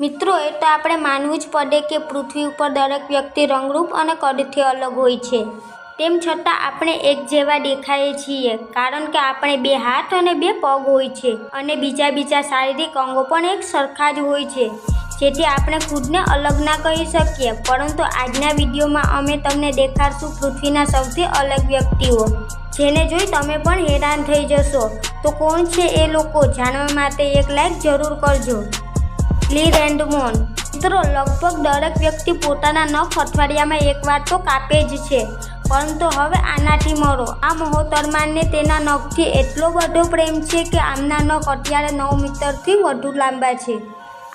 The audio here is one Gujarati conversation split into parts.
મિત્રો એ તો આપણે માનવું જ પડે કે પૃથ્વી ઉપર દરેક વ્યક્તિ રંગરૂપ અને કદથી અલગ હોય છે. તેમ છતાં આપણે એક જેવા દેખાઈએ છીએ કારણ કે આપણે બે હાથ અને બે પગ હોય છે અને બીજા શારીરિક અંગો પણ એક સરખા જ હોય છે, જેથી આપણે ખુદને અલગ ના કહી શકીએ. પરંતુ આજના વિડીયોમાં અમે તમને દેખાડશું પૃથ્વીના સૌથી અલગ વ્યક્તિઓ, જેને જોઈ તમે પણ હેરાન થઈ જશો. તો કોણ છે એ લોકો? જાણવા માટે એક લાઈક જરૂર કરજો. લી રેડમોન્ડ. મિત્રો, લગભગ દરેક વ્યક્તિ પોતાના નખ અઠવાડિયામાં એકવાર તો કાપે જ છે, પરંતુ હવે આનાથી મરો. આ મોહતરમાને તેના નખથી એટલો બધો પ્રેમ છે કે આમના નખ અત્યારે 9 મીટરથી વધુ લાંબા છે.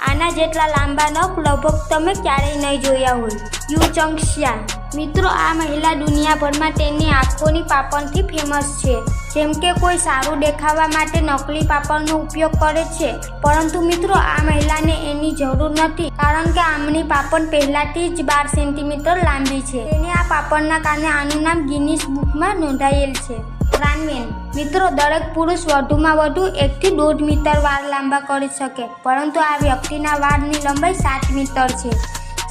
આના જેટલા લાંબા નખ લગભગ તમે ક્યારેય નહીં જોયા હોય. યુ ચંગ-સ્યા. મિત્રો, આ મહિલા દુનિયાભરમાં તેની આંખોની પાપણથી ફેમસ છે. જેમ કે કોઈ સારું દેખાવા માટે નકલી પાપણનો ઉપયોગ કરે છે, પરંતુ મિત્રો આ મહિલાને એની જરૂર નથી, કારણ કે આમની પાપણ પહેલાથી જ 12 સેન્ટીમીટર લાંબી છે. તેને આ પાપણના કારણે આનું નામ ગિનીસ બુકમાં નોંધાયેલ છે. રાનમેન. મિત્રો, દરેક પુરુષ વધુમાં વધુ 1 થી 1.5 મીટર વાળ લાંબા કરી શકે, પરંતુ આ વ્યક્તિના વાળની લંબાઈ 7 મીટર છે.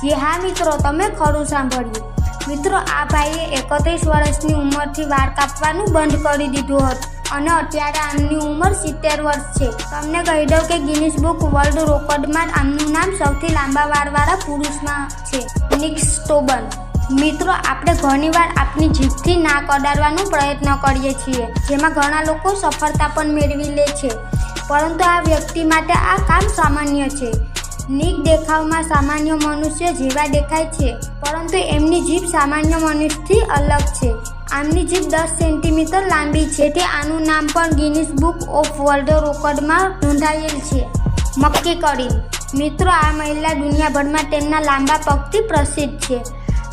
જી હા મિત્રો, તમે ખરું સાંભળ્યું. મિત્રો, આ ભાઈએ 31 વર્ષની ઉંમરથી વાળ કાપવાનું બંધ કરી દીધું હતું અને અત્યારે આમની ઉંમર 70 વર્ષ છે. તમને કહી દઉં કે ગિનીસ બુક વર્લ્ડ રેકોર્ડમાં આમનું નામ સૌથી લાંબા વાળવાળા પુરુષમાં છે. નિક સ્ટોબન. મિત્રો, આપણે ઘણીવાર આપણી જીભથી નાક અડાડવાનો પ્રયત્ન કરીએ છીએ, જેમાં ઘણા લોકો સફળતા પણ મેળવી લે છે, પરંતુ આ વ્યક્તિ માટે આ કામ સામાન્ય છે. નિક દેખાવમાં સામાન્ય મનુષ્ય જેવા દેખાય છે, પરંતુ એમની જીભ સામાન્ય મનુષ્યથી અલગ છે. આમની જીભ 10 સેન્ટીમીટર લાંબી છે, તેથી આનું નામ પણ ગિનીસ બુક ઓફ વર્લ્ડ રેકોર્ડમાં નોંધાયેલ છે. મક્કી કરી. મિત્રો, આ મહિલા દુનિયાભરમાં તેમના લાંબા પગથી પ્રસિદ્ધ છે.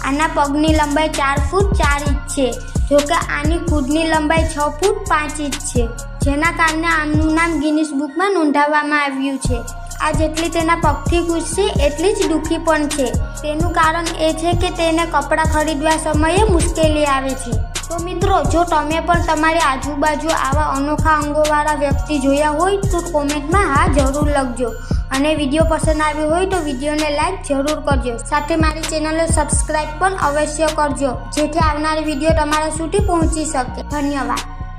આના પગની લંબાઈ 4 ફૂટ 4 ઇંચ છે, જોકે આની ખુદની લંબાઈ 6 ફૂટ 5 ઇંચ છે, જેના કારણે આમનું નામ ગિનીસ બુકમાં નોંધાવવામાં આવ્યું છે. આ જેટલી તેના પગથી ખુશ છે એટલી જ દુઃખી પણ છે. તેનું કારણ એ છે કે તેને કપડાં ખરીદવા સમયે મુશ્કેલી આવે છે. તો મિત્રો, જો તમે પણ તમારી આજુબાજુ આવા અનોખા અંગોવાળા વ્યક્તિ જોયા હોય તો કોમેન્ટમાં હા જરૂર લખજો. અને વિડીયો પસંદ આવ્યો હોય તો વિડીયોને લાઈક જરૂર કરજો. સાથે મારી ચેનલને સબસ્ક્રાઈબ પણ અવશ્ય કરજો, જેથી આવનારી વિડીયો તમારા સુધી પહોંચી શકે. ધન્યવાદ.